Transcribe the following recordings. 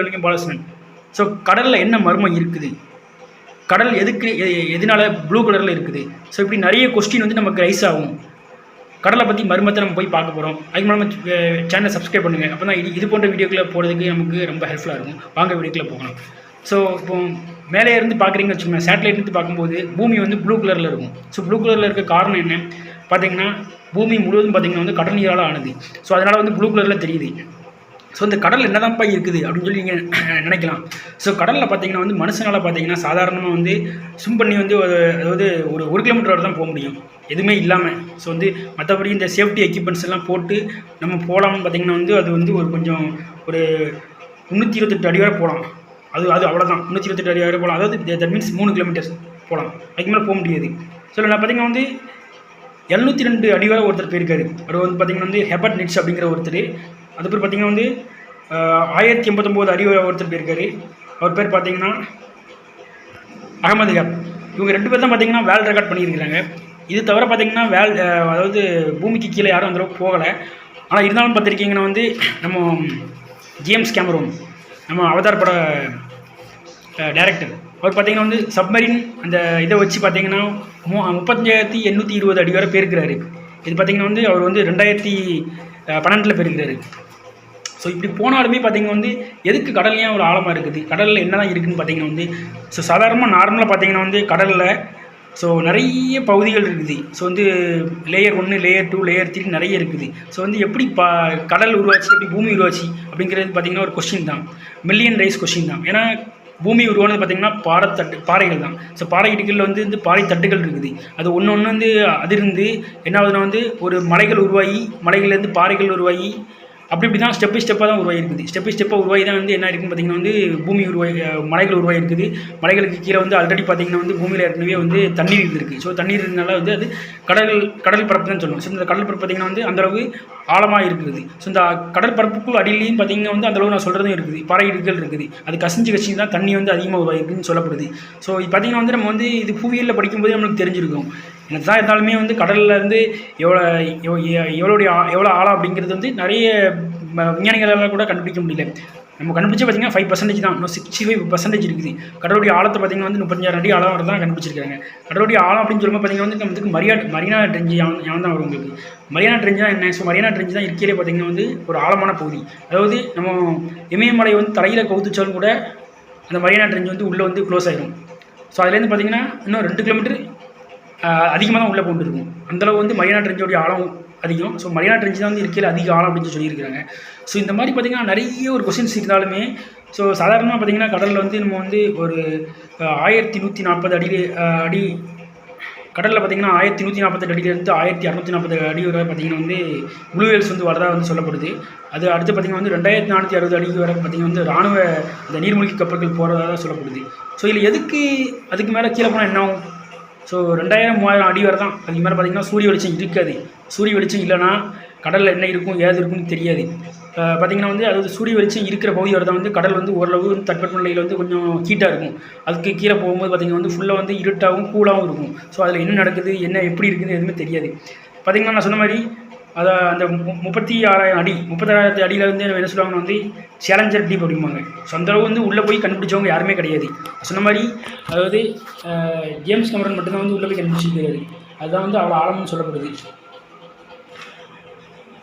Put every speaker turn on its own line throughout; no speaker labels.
வரைக்கும் பாலகிருஷ்ணன். ஸோ கடலில் என்ன மர்மம் இருக்குது, கடல் எதுக்கு எதனால ப்ளூ கலரில் இருக்குது. ஸோ இப்படி நிறைய கொஸ்டின் வந்து நமக்கு ரைஸ் ஆகும். கடலை பற்றி மர்மத்தை நம்ம போய் பார்க்க போகிறோம். அதுக்கு நம்ம சேனலை சப்ஸ்கிரைப் பண்ணுங்கள். அப்போ தான் இது போன்ற வீடியோக்களை போகிறதுக்கு நமக்கு ரொம்ப ஹெல்ப்ஃபுல்லாக இருக்கும். வாங்க வீடியோக்குள்ளே போகலாம். ஸோ இப்போ மேலே இருந்து பார்க்குறீங்கன்னு வச்சுக்கோங்க, சேட்டலைட் இருந்து பார்க்கும்போது பூமி வந்து ப்ளூ கலரில் இருக்கும். ஸோ ப்ளூ கலரில் இருக்க காரணம் என்ன பார்த்தீங்கன்னா, பூமி முழுவதும் பார்த்திங்கன்னா வந்து கடல் நீரால் ஆனது. ஸோ அதனால் வந்து ப்ளூ கலரில் தெரியுது. ஸோ இந்த கடல் என்னதான்ப்பா இருக்குது அப்படின்னு சொல்லி நீங்கள் நினைக்கலாம். ஸோ கடலில் பார்த்தீங்கன்னா வந்து மனுஷனால் பார்த்தீங்கன்னா சாதாரணமாக வந்து ஸ்விம் பண்ணி வந்து அதாவது ஒரு கிலோமீட்டர் வரை தான் போக முடியும் எதுவுமே இல்லாமல். ஸோ வந்து மற்றபடி இந்த சேஃப்டி எக்யூப்மெண்ட்ஸ் எல்லாம் போட்டு நம்ம போகலாம்னு பார்த்தீங்கன்னா வந்து அது வந்து கொஞ்சம் ஒரு 328 அடி வரை போகலாம். அது அவ்வளோதான், 328 அடி வரை போகலாம். அதாவது தட் மீன்ஸ் 3 கிலோமீட்டர்ஸ் போகலாம், அதுக்கு மேலே போக முடியாது. ஸோ நான் பார்த்தீங்கன்னா வந்து 702 அடி வரை ஒருத்தர் போயிருக்காரு. அவர் வந்து பார்த்திங்கன்னா வந்து ஹெபர்ட் நிட்ஸ் அப்படிங்கிற ஒருத்தர். அதுக்கப்புறம் பார்த்திங்கன்னா வந்து 1089 அடி ஒருத்தர் போயிருக்காரு. அவர் பேர் பார்த்திங்கன்னா அகமது ஹப். இவங்க 2 பேர் தான் பார்த்திங்கன்னா வேர்ல்டு ரெக்கார்ட் பண்ணியிருக்கிறாங்க. இது தவிர பார்த்திங்கன்னா அதாவது பூமிக்கு கீழே யாரும் அந்தளவுக்கு போகலை. ஆனால் இருந்தாலும் பார்த்துருக்கீங்கன்னா வந்து நம்ம ஜேம்ஸ் கேமரூன், நம்ம அவதார் பட டைரக்டர், அவர் பார்த்திங்கன்னா வந்து சப்மரின் அந்த இதை வச்சு பார்த்திங்கன்னா 35,820 அடி வரை போயிருக்கிறாரு. இது பார்த்திங்கன்னா வந்து அவர் வந்து 2012 போயிருக்கிறாரு. ஸோ இப்படி போனாலுமே பார்த்திங்கன்னா வந்து எதுக்கு கடல்லையும் ஒரு ஆழமாக இருக்குது, கடலில் என்ன தான் இருக்குதுன்னு பார்த்திங்கன்னா வந்து ஸோ சாதாரணமாக நார்மலாக பார்த்திங்கன்னா வந்து கடலில் ஸோ நிறைய பகுதிகள் இருக்குது. ஸோ வந்து லேயர் 1, லேயர் 2, லேயர் 3 நிறைய இருக்குது. ஸோ வந்து எப்படி கடல் உருவாச்சு, எப்படி பூமி உருவாச்சு அப்படிங்கிறது பார்த்திங்கன்னா ஒரு கொஸ்டின் தான், மில்லியன் ரைஸ் கொஸ்டின் தான். ஏன்னா பூமி உருவானது பார்த்திங்கன்னா பாறைகள் தான். ஸோ பாறை இடுக்கில் வந்து பாறை தட்டுகள் இருக்குது. அது ஒன்று வந்து அதிர்ந்து என்ன ஆகுதுன்னா வந்து ஒரு மலைகள் உருவாகி, மலைகள்லேருந்து பாறைகள் உருவாகி அப்படி தான் ஸ்டெப் பை ஸ்டெப்பாக தான் உருவாகிருக்குது. ஸ்டெப் பை ஸ்டெப்பாக உருவாகி தான் வந்து என்ன இருக்குன்னு பார்த்திங்கன்னா வந்து பூமி மலைகள் உருவாகிருக்குது. மலைகளுக்கு கீழே வந்து ஆல்ரெடி பார்த்திங்கன்னா வந்து பூமியில் ஏற்கனவே வந்து தண்ணீர் இருக்குது. ஸோ தண்ணீர் இருந்தனால வந்து அது கடல் பரப்பு தான் சொல்லணும். ஸோ இந்த கடல் பரப்பு பார்த்திங்கன்னா வந்து அந்தளவு ஆழமாக இருக்குது. ஸோ இந்த கடல் பரப்புக்கு அடியிலையும் பார்த்திங்கன்னா வந்து அந்தளவு நான் சொல்கிறதும் இருக்குது, பாறை இடுக்குகள் இருக்குது. அது கசிஞ்சு தான் தண்ணி வந்து அதிகமாக உருவாகிருக்குன்னு சொல்லப்படுது. ஸோ இது பார்த்திங்கன்னா வந்து நம்ம வந்து இது புவியியலில் படிக்கும்போது நம்மளுக்கு தெரிஞ்சிருக்கும். எனக்கு தான் இருந்தாலுமே வந்து கடலில் இருந்து எவ்வளோ ஆழம் அப்படிங்கிறது வந்து நிறைய விஞ்ஞானிகளால் கூட கண்டுபிடிக்க முடியல. நம்ம கண்டுபிடிச்சா பார்த்திங்கன்னா 5% தான், இன்னும் 65% இருக்குது. கடலுடைய ஆழத்தை பார்த்திங்கன்னா வந்து 35,000 அடி ஆழம் வரை தான் கண்டுபிடிச்சிருக்காங்க. கடலுடைய ஆழம் அப்படின்னு சொல்லும்போது பார்த்திங்கன்னா வந்து நமக்கு மரீனா ட்ரெஞ்சு யான் தான் வரும் உங்களுக்கு. மரீனா ட்ரெஞ்சு தான் என்ன? ஸோ மரீனா ட்ரெஞ்சு தான் இருக்கிறே பார்த்திங்கன்னா வந்து ஒரு ஆழமான பகுதி. அதாவது நம்ம இமயமலை வந்து தரையில் கவுத்துச்சாலும் கூட அந்த மரீனா ட்ரெஞ்சு வந்து உள்ளே வந்து க்ளோஸ் ஆகிடும். ஸோ அதுலேருந்து பார்த்திங்கன்னா இன்னும் 2 கிலோமீட்டர் அதிகமாக தான் உள்ளே போட்டு இருக்கும். அந்தளவு வந்து மரீனா ட்ரெஞ்சோடைய ஆழம் அதிகம். ஸோ மரீனா ட்ரெஞ்சு தான் வந்து இருக்கையில் அதிக ஆழம் அப்படின்னு சொல்லியிருக்கிறாங்க. ஸோ இந்த மாதிரி பார்த்திங்கன்னா நிறைய ஒரு கொஸ்டின்ஸ் இருந்தாலுமே ஸோ சாதாரணமாக பார்த்திங்கன்னா கடலில் வந்து நம்ம வந்து ஒரு 1140 அடி கடலில் பார்த்திங்கன்னா 1148 அடியிலேருந்து 1640 அடி வரை பார்த்திங்கன்னா வந்து ப்ளூ வேல்ஸ் வந்து வரதாக வந்து சொல்லப்படுது. அது அடுத்து பார்த்திங்கன்னா வந்து 2460 அடிக்கு வரை பார்த்திங்கன்னா வந்து இராணுவ இந்த நீர்மூழ்கி கப்பல்கள் போகிறதாக தான் சொல்லப்படுது. ஸோ இதில் எதுக்கு அதுக்கு மேலே கீழே போனால் என்ன ஆகும்? ஸோ 2000-3000 அடி வரை தான். அதுக்கு மேலே பார்த்திங்கன்னா சூரிய வெளிச்சம் இருக்காது. சூரிய வெளிச்சம் இல்லைனா கடலில் என்ன இருக்கும் ஏது இருக்குன்னு தெரியாது. பார்த்திங்கன்னா வந்து அதாவது சூரிய வெளிச்சம் இருக்கிற பகுதி வரை தான் வந்து கடல் வந்து ஓரளவு வந்து தட்பவெப்ப நிலையில் வந்து கொஞ்சம் ஹீட்டாக இருக்கும். அதுக்கு கீழே போகும்போது பார்த்திங்கன்னா வந்து ஃபுல்லாக வந்து இருட்டாகவும் கூலாகவும் இருக்கும். ஸோ அதில் என்ன நடக்குது, என்ன எப்படி இருக்குதுன்னு எதுவுமே தெரியாது. பார்த்திங்கன்னா நான் சொன்ன மாதிரி அதை அந்த 36,000 அடி 36,000 அடியில் வந்து என்ன சொல்லுவாங்கன்னா வந்து சேலஞ்சர் டீப் அப்படிம்பாங்க. ஸோ அந்தளவு வந்து உள்ளே போய் கண்டுபிடிச்சவங்க யாருமே கிடையாது. சொன்ன மாதிரி அதாவது ஜேம்ஸ் கேமரூன் மட்டும்தான் வந்து உள்ளே போய் கண்டுபிடிச்சிருக்காரு. அதுதான் வந்து அவ்வளோ ஆழம்னு சொல்லப்படுது.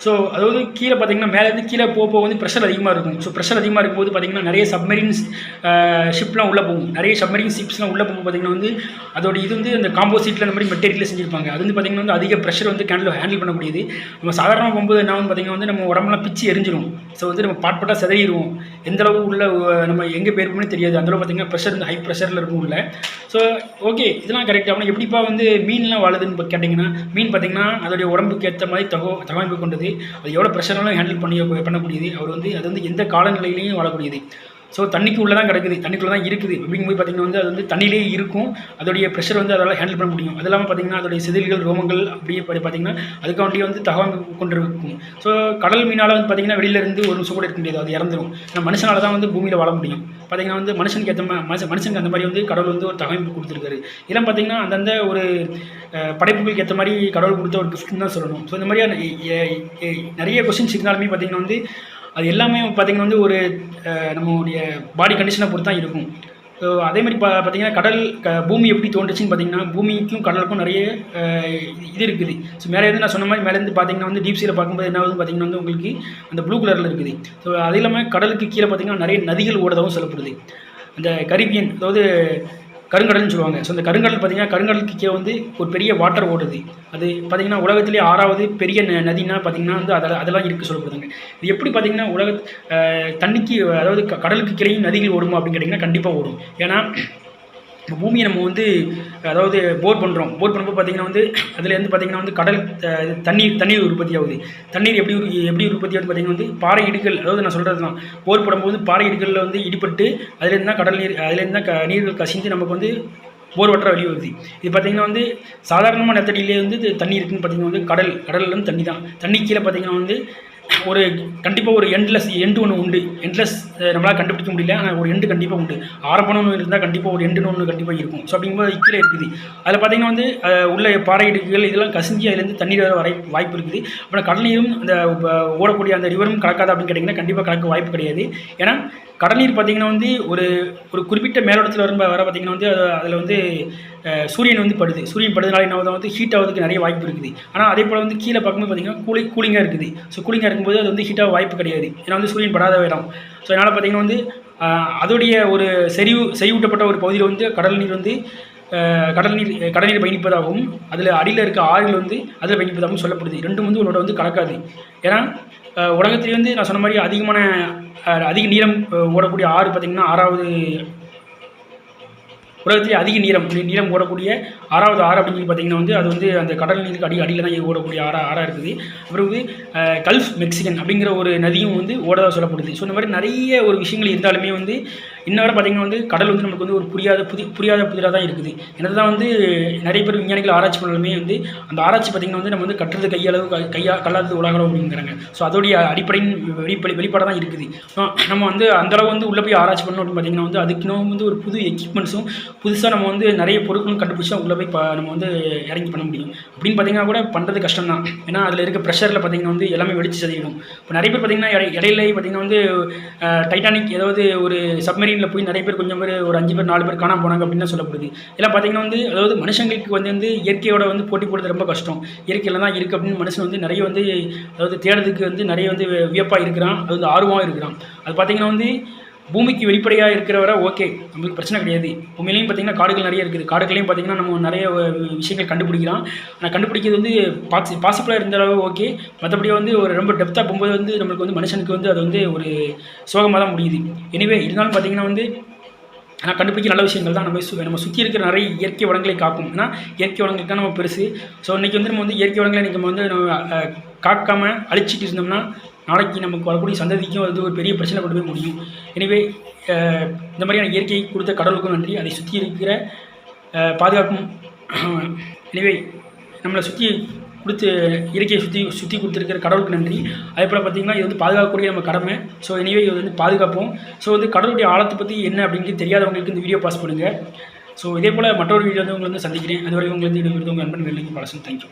ஸோ அதாவது கீழே பார்த்திங்கன்னா மேலேருந்து கீழே போக வந்து ப்ரெஷர் அதிகமாக இருக்கும். ஸோ ப்ரெஷர் அதிகமாக இருக்கும்போது பார்த்திங்கன்னா நிறைய சப்மரீன்ஸ் ஷிப்லாம் உள்ளே போகும். நிறைய சப்மரீன் ஷிப்ஸ்லாம் உள்ளே போகும். பார்த்திங்கன்னா வந்து அதோட இது வந்து அந்த காம்போசிட்டில் அந்த மாதிரி மெட்டீரியலில் செஞ்சுருப்பாங்க. அது வந்து பார்த்திங்கன்னா வந்து அதிக ப்ரெஷர் வந்து ஹேண்டில் பண்ணக்கூடியது. நம்ம சாதாரணமாக போகும்போது என்ன ஆகும் பார்த்திங்கன்னா வந்து நம்ம உடம்புலாம் பிச்சு எரிஞ்சிடும். ஸோ வந்து நம்ம பாட்பாட்டாக சிதறிடுவோம். எந்தளவு உள்ள நம்ம எங்கே போயிருக்கோம்னு தெரியாது. அந்தளவு பார்த்திங்கன்னா ப்ரெஷர் வந்து ஹை ப்ரெஷரில் இருக்கும் உள்ள. ஸோ ஓகே, இதெல்லாம் கரெக்ட். ஆனால் எப்படிப்பா வந்து மீன்லாம் வாழுதுன்னு கேட்டிங்கன்னா மீன் பார்த்திங்கன்னா அதோடைய உடம்புக்கு ஏற்ற மாதிரி தகவமைப்பு கொண்டது. அது எவ்வளோ ப்ரெஷராலும் ஹேண்டில் பண்ணக்கூடியது. அவர் வந்து அது வந்து எந்த காலநிலையிலையும் வாழக்கூடியது. ஸோ தண்ணிக்கு உள்ளே தான் கிடக்குது, தண்ணிக்குள்ளே தான் இருக்குது. அப்படிங்கும்போது பார்த்திங்கன்னா வந்து அது வந்து தண்ணியிலே இருக்கும். அதோடைய ப்ரெஷர் வந்து அதால் ஹேண்டில் பண்ண முடியும். அது இல்லாமல் பார்த்திங்கன்னா அதோடைய செதில்கள், ரோமங்கள் அப்படியே பார்த்திங்கன்னா அதுக்காண்டியே வந்து தகவமைப்பு கொண்டு இருக்கும். ஸோ கடல் மீனால் வந்து பார்த்திங்கன்னா வெளியிலேருந்து ஒரு நிமிஷம் கூட இருக்க முடியாது, அது இறந்துடும். ஆனால் மனுஷனால் தான் வந்து பூமியில் வாழ முடியும். பார்த்திங்கன்னா வந்து மனுஷனுக்கு ஏற்ற மனுஷனுக்கு அந்த மாதிரி வந்து கடவுள் வந்து ஒரு தகவமைப்பு கொடுத்துருக்காரு. இதெல்லாம் பார்த்திங்கன்னா அந்தந்த ஒரு படைப்புகளுக்கு ஏற்ற மாதிரி கடவுள் கொடுத்த ஒரு கிஃப்ட்னு தான் சொல்லணும். ஸோ இந்த மாதிரியான நிறைய கொஸ்டின்ஸ் இருந்தாலுமே பார்த்திங்கன்னா வந்து அது எல்லாமே பார்த்திங்கன்னா வந்து ஒரு நம்மளுடைய பாடி கண்டிஷனை பொறுத்து தான் இருக்கும். ஸோ அதேமாதிரி பார்த்தீங்கன்னா பூமி எப்படி தோன்றுச்சுன்னு பார்த்தீங்கன்னா, பூமிக்கும் கடலுக்கும் நிறைய இது இருக்குது. ஸோ மேலேருந்து நான் சொன்ன மாதிரி மேலேருந்து பார்த்தீங்கன்னா வந்து டீப் சீல பார்க்கும்போது என்ன ஆகுதுன்னு பார்த்தீங்கன்னா வந்து உங்களுக்கு அந்த ப்ளூ கலரில் இருக்குது. ஸோ அது இல்லாமல் கடலுக்கு கீழே பார்த்தீங்கன்னா நிறைய நதிகள் ஓடுறதாகவும் சொல்லப்படுது. அந்த கரீபியன், அதாவது கருங்கடல்னு சொல்லுவாங்க. ஸோ அந்த கருங்கடல் பார்த்தீங்கன்னா கருங்கடலுக்கு கீழே வந்து ஒரு பெரிய வாட்டர் ஓடுது. அது பார்த்தீங்கன்னா உலகத்திலே 6வது பெரிய நதினா பார்த்தீங்கன்னா வந்து அதெல்லாம் இருக்குது சொல்லப்படுதுங்க. இது எப்படி பார்த்தீங்கன்னா தண்ணிக்கு, அதாவது கடலுக்கு கீழேயும் நதிகள் ஓடுமா அப்படின்னு கேட்டிங்கன்னா கண்டிப்பாக ஓடும். ஏன்னா பூமியை நம்ம வந்து அதாவது போர் பண்ணும்போது பார்த்திங்கன்னா வந்து அதுலேருந்து பார்த்திங்கன்னா வந்து கடல் தண்ணீர் உற்பத்தி ஆகுது. தண்ணீர் எப்படி உற்பத்தி ஆகுது பார்த்திங்கன்னா வந்து பாறை இடுகள், அதாவது நான் சொல்கிறது தான், போர் போடும்போது பாறை இடுகளில் வந்து இடிபட்டு அதுலேருந்து தான் கடல் நீர், அதுலேருந்து தான் நீர்கள் கசிந்து நமக்கு வந்து போர் வாட்டராக வெளியே வருது. இது பார்த்திங்கன்னா வந்து சாதாரணமான நிலத்தடியிலே வந்து தண்ணி இருக்குதுன்னு பார்த்திங்கன்னா வந்து கடல்லேருந்து தண்ணி தான். தண்ணி கீழே பார்த்திங்கன்னா வந்து கண்டிப்பாக ஒரு எண்டு ஒன்று உண்டு. நம்மளால் கண்டுபிடிக்க முடியல, ஆனால் ஒரு எண்டு கண்டிப்பாக உண்டு. ஆரம்பம்னு ஒன்று இருந்தால் கண்டிப்பாக ஒரு எண்டுன்னு ஒன்று கண்டிப்பாக இருக்கும். ஸோ அப்படிங்கும்போது கீழே இருக்குது. அதில் பார்த்திங்கன்னா வந்து உள்ள பாறை இடுக்குகள் இதெல்லாம் கசிஞ்சி அதுலேருந்து தண்ணீர் வர வாய்ப்பு இருக்குது. அப்புறம் கடல் நீரும் அந்த ஓடக்கூடிய அந்த ரிவரும் கலக்காது அப்படின்னு கேட்டிங்கன்னா கண்டிப்பாக கலக்க வாய்ப்பு கிடையாது. ஏன்னா கடல் நீர் பார்த்திங்கன்னா வந்து ஒரு குறிப்பிட்ட மேலோட்டத்தில் வர பார்த்திங்கன்னா வந்து அதில் வந்து சூரியன் வந்து படுது. சூரியன் படுறதுனால என்ன ஆகுது வந்து ஹீட் ஆகிறதுக்கு நிறைய வாய்ப்பு இருக்குது. ஆனால் அதே போல் வந்து கீழே பார்க்கும்போது பார்த்திங்கன்னா கூலிங்காக இருக்குது. ஸோ கூலிங்காக இருக்கும்போது அது வந்து ஹீட்டாக வாய்ப்பு கிடையாது. ஏன்னா வந்து சூரியன் படாத இடம். ஸோ அதனால் பார்த்திங்கன்னா வந்து அதோடைய ஒரு செறிவூட்டப்பட்ட ஒரு பகுதியில் வந்து கடல் நீர் பயணிப்பதாகவும் அதில் அடியில் இருக்க ஆறுகள் வந்து அதில் பயணிப்பதாகவும் சொல்லப்படுது. ரெண்டும் வந்து உன்னோட வந்து கலக்காது. ஏன்னா உலகத்திலே வந்து நான் சொன்ன மாதிரி அதிக நீளம் ஓடக்கூடிய ஆறு பார்த்திங்கன்னா 6வது, உலகத்திலே அதிக நீளம் ஓடக்கூடிய 6வது ஆறு அப்படின்னு சொல்லி பார்த்திங்கன்னா வந்து அது வந்து அந்த கடல் நீருக்கு அடியில் தான் ஓடக்கூடிய ஆறாக இருக்குது. அப்புறம் வந்து கல்ஃப் மெக்சிகன் அப்படிங்கிற ஒரு நதியும் வந்து ஓடதாக சொல்லப்படுது. ஸோ இந்த மாதிரி நிறைய ஒரு விஷயங்கள் இருந்தாலுமே வந்து இன்ன வரை பார்த்திங்கன்னா வந்து கடல் வந்து நமக்கு வந்து ஒரு புரியாத புதிராக தான் இருக்குது. என்னது தான் வந்து நிறைய பேர் விஞ்ஞானிகள் ஆராய்ச்சி பண்ணாலுமே வந்து அந்த ஆராய்ச்சி பார்த்திங்கன்னா வந்து நம்ம வந்து கட்டுறது கல்லாதது உலகளவு அப்படிங்கிறாங்க. ஸோ அதோடைய அடிப்படையின் வெளிப்பாடாக தான் இருக்குது. நம்ம வந்து அந்தளவு வந்து உள்ளே போய் ஆராய்ச்சி பண்ணணும் அப்படின்னு பார்த்திங்கன்னா வந்து அதுக்குன்னு வந்து ஒரு புது எக்யூப்மெண்ட்ஸும் புதுசாக நம்ம வந்து நிறைய பொருட்களும் கண்டுபிடிச்சா உள்ளே போய் நம்ம வந்து இறங்கி பண்ண முடியும். அப்படின்னு பார்த்திங்கன்னா கூட பண்ணுறது கஷ்டம் தான். ஏன்னா அதில் இருக்க ப்ரெஷரில் பார்த்திங்கன்னா வந்து எல்லாமே வெடிச்சு சதிவிடும். இப்போ நிறைய பேர் பார்த்திங்கன்னா இடையில பார்த்திங்கன்னா வந்து டைட்டானிக் ஏதாவது ஒரு சப்மரீனில் போய் நிறைய பேர் கொஞ்சம் பேர் ஒரு 5 பேர் 4 பேர் காணாமல் போனாங்க அப்படின்னு தான் சொல்லப்படுது. இதெல்லாம் பார்த்திங்கன்னா வந்து அதாவது மனுஷங்களுக்கு வந்து இயற்கையோட வந்து போட்டி போடுறது ரொம்ப கஷ்டம். இயற்கையில் தான் இருக்குது அப்படின்னு மனுஷன் வந்து நிறைய வந்து அதாவது தேடுறதுக்கு வந்து நிறைய வந்து வியப்பாக இருக்கிறான், அது வந்து ஆர்வமாக இருக்கிறான். அது பார்த்திங்கன்னா வந்து பூமிக்கு வெளிப்படையாக இருக்கிறவரை ஓகே, நம்மளுக்கு பிரச்சனை கிடையாது. பூமியிலையும் பார்த்திங்கன்னா காடுகள் நிறைய இருக்குது. காடுகளையும் பார்த்திங்கன்னா நம்ம நிறைய விஷயங்கள் கண்டுபிடிக்கிறோம். ஆனால் கண்டுபிடிக்கிறது வந்து பாசிபிளாக இருந்த அளவு ஓகே. மற்றபடி வந்து ஒரு ரொம்ப டெப்த்தாக போகும்போது வந்து நம்மளுக்கு வந்து மனுஷனுக்கு வந்து அது வந்து ஒரு சோகமாக தான் முடியுது. எனிவே இருந்தாலும் பார்த்திங்கன்னா வந்து ஆனால் கண்டுபிடிக்க நல்ல விஷயங்கள் தான் நம்ம சுற்றி இருக்கிற நிறைய இயற்கை வளங்களை காக்கும். ஏன்னா இயற்கை வளங்களுக்கு தான் நம்ம பெருசு. ஸோ இன்றைக்கி வந்து நம்ம வந்து இயற்கை வளங்களை இன்றைக்கி நம்ம வந்து காக்காமல் அழிச்சிட்டு இருந்தோம்னா நாளைக்கு நமக்கு வரக்கூடிய சந்ததிக்கும் அது ஒரு பெரிய பிரச்சனை கொண்டு போய் முடியும். எனவே இந்த மாதிரியான இயற்கையை கொடுத்த கடவுளுக்கும் நன்றி. அதை சுற்றி இருக்கிற பாதுகாக்கும். எனவே நம்மளை சுற்றி இயற்கையை சுற்றி கொடுத்துருக்கிற கடவுளுக்கு நன்றி. அதே போல் பார்த்திங்கன்னா இது வந்து பாதுகாக்கக்கூடிய நம்ம கடமை. ஸோ எனவே இது வந்து பாதுகாப்போம். ஸோ வந்து கடவுளுடைய ஆழத்தை பற்றி என்ன அப்படிங்கிறது தெரியாதவங்களுக்கு இந்த வீடியோ பாஸ் பண்ணுங்கள். ஸோ இதே போல் மற்றொரு வீடியோ வந்து உங்களை வந்து சந்திக்கிறேன். அதுவரை உங்களுக்கு உங்கள் நண்பன் வெள்ளிக்கு பாலசன். தேங்க்யூ.